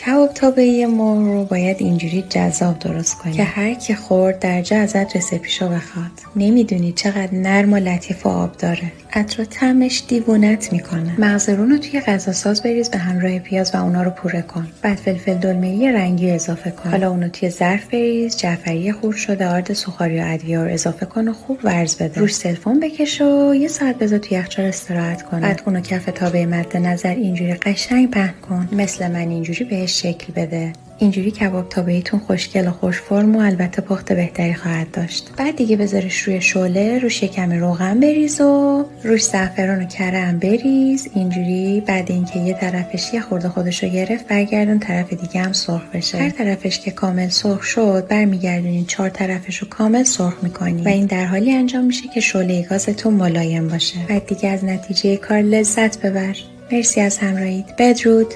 کباب تابه‌ای مرغ رو باید اینجوری جذاب درست کنی که هر کی خورد درجا ازت رسپیشو بخواد. نمیدونی چقدر نرم و لطیف و آب داره. عطر و طعمش دیوونت میکنه. مغز رون رو توی غذا ساز بریز به همراه پیاز و اونا رو پوره کن. بعد فلفل دلمه‌ای رنگی اضافه کن. حالا اونو توی ظرف بریز، جعفری خورد شده، آرد سوخاری و ادویه رو اضافه کن و خوب ورز بده. روش سلفون بکش و یه ساعت بذار توی یخچال استراحت کنه. بعد اونو کف تابه مد نظر اینجوری قشنگ پهن کن. مثل من اینجوری بهش شکل بده. اینجوری کباب تابه‌ایتون خوشگل و خوش فرم و البته پخت بهتری خواهد داشت. بعد دیگه بذارش روی شعله، روش کمی روغن بریز و روش زعفران و کرم بریز. اینجوری بعد اینکه یه طرفش یه خورده خودشو گرفت، برگردون طرف دیگه هم سرخ بشه. هر طرفش که کامل سرخ شد، برمیگردونین 4 طرفشو کامل سرخ می‌کنی و این در حالی انجام میشه که شعله گازتون ملایم باشه. بعد دیگه از نتیجه کار لذت ببر. مرسی از همراهیت. بدرود.